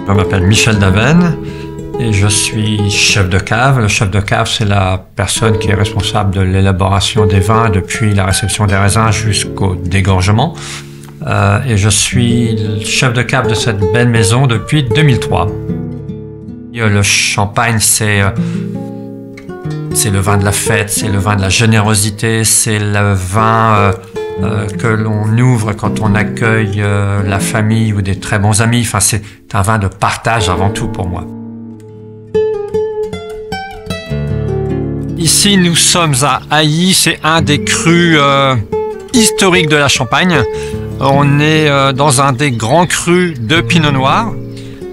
Je m'appelle Michel Daven et je suis chef de cave. Le chef de cave, c'est la personne qui est responsable de l'élaboration des vins depuis la réception des raisins jusqu'au dégorgement. Et je suis chef de cave de cette belle maison depuis 2003. Le champagne, c'est le vin de la fête, c'est le vin de la générosité, c'est le vin que l'on ouvre quand on accueille la famille ou des très bons amis. Enfin, c'est un vin de partage avant tout pour moi. Ici, nous sommes à Ailly, c'est un des crus historiques de la Champagne. On est dans un des grands crus de Pinot Noir.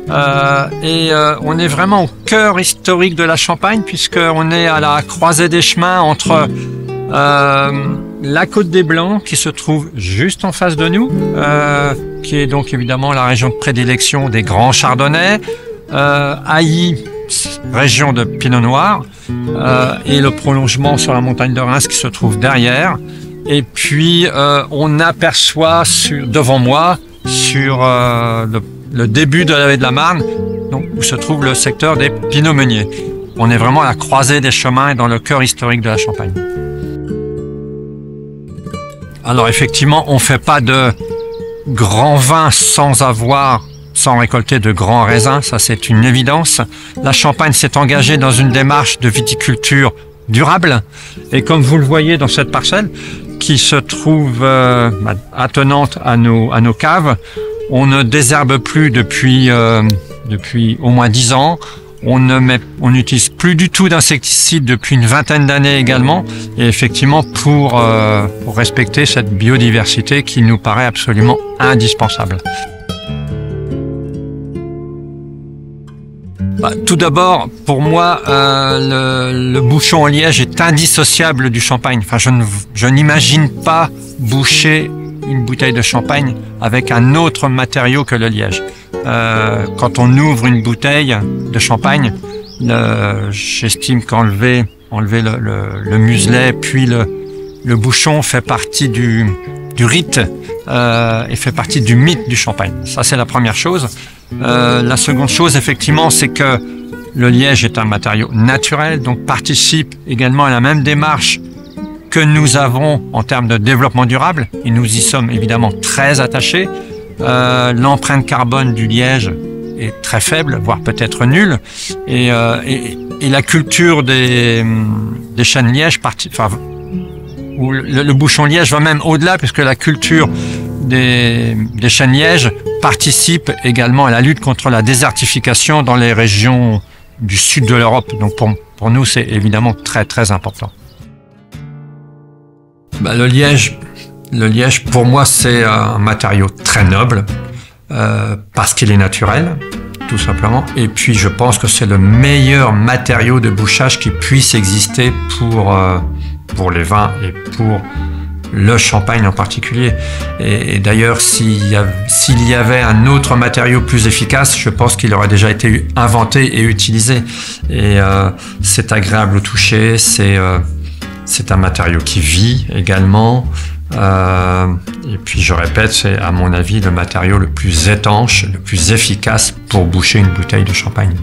On est vraiment au cœur historique de la Champagne puisqu'on est à la croisée des chemins entre la Côte des Blancs qui se trouve juste en face de nous, qui est donc évidemment la région de prédilection des grands chardonnays, Ailly, région de Pinot Noir, et le prolongement sur la montagne de Reims qui se trouve derrière. Et puis on aperçoit devant moi sur le début de la vallée de la Marne, donc, où se trouve le secteur des Pinot Meuniers. On est vraiment à la croisée des chemins et dans le cœur historique de la Champagne. Alors effectivement, on ne fait pas de grands vins sans récolter de grands raisins, ça c'est une évidence. La Champagne s'est engagée dans une démarche de viticulture durable et comme vous le voyez dans cette parcelle qui se trouve attenante à nos caves, on ne désherbe plus depuis au moins 10 ans. On n'utilise plus du tout d'insecticides depuis une vingtaine d'années également. Et effectivement, pour respecter cette biodiversité qui nous paraît absolument indispensable. Tout d'abord, pour moi, le bouchon en liège est indissociable du champagne. Enfin, je n'imagine pas boucher une bouteille de champagne avec un autre matériau que le liège. Quand on ouvre une bouteille de champagne, j'estime qu'enlever le muselet puis le bouchon fait partie du rite et fait partie du mythe du champagne. Ça, c'est la première chose. La seconde chose, effectivement, c'est que le liège est un matériau naturel, donc participe également à la même démarche que nous avons en termes de développement durable, et nous y sommes évidemment très attachés. L'empreinte carbone du liège est très faible, voire peut-être nulle, et la culture des chênes lièges, où le bouchon liège va même au-delà, puisque la culture des chênes lièges participe également à la lutte contre la désertification dans les régions du sud de l'Europe. Donc pour nous, c'est évidemment très très important. Le liège, pour moi, c'est un matériau très noble parce qu'il est naturel, tout simplement. Et puis, je pense que c'est le meilleur matériau de bouchage qui puisse exister pour les vins et pour le champagne en particulier. Et d'ailleurs, s'il y avait un autre matériau plus efficace, je pense qu'il aurait déjà été inventé et utilisé. Et c'est agréable au toucher, c'est un matériau qui vit également. Et puis je répète, c'est à mon avis le matériau le plus étanche, le plus efficace pour boucher une bouteille de champagne.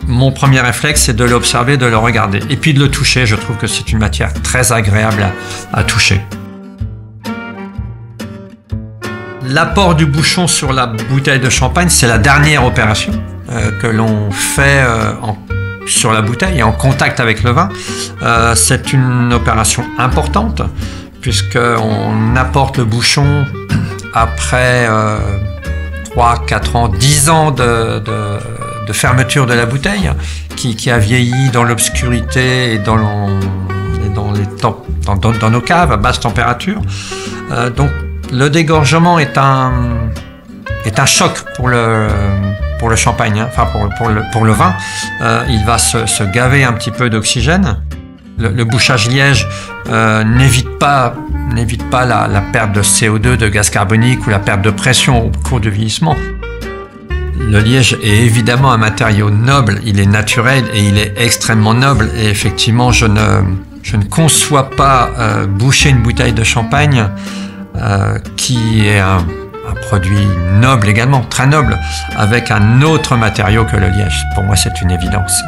Mon premier réflexe, c'est de l'observer, de le regarder et puis de le toucher. Je trouve que c'est une matière très agréable à toucher. L'apport du bouchon sur la bouteille de champagne, c'est la dernière opération que l'on fait sur la bouteille et en contact avec le vin. C'est une opération importante puisqu'on apporte le bouchon après 3, 4 ans, 10 ans de fermeture de la bouteille qui a vieilli dans l'obscurité et dans nos caves à basse température. Donc le dégorgement est un choc pour le champagne, hein, enfin pour le vin. Il va se gaver un petit peu d'oxygène. Le bouchage liège n'évite pas la perte de CO2, de gaz carbonique ou la perte de pression au cours du vieillissement. Le liège est évidemment un matériau noble, il est naturel et il est extrêmement noble. Et effectivement, je ne conçois pas boucher une bouteille de champagne qui est un produit noble également, très noble, avec un autre matériau que le liège. Pour moi, c'est une évidence.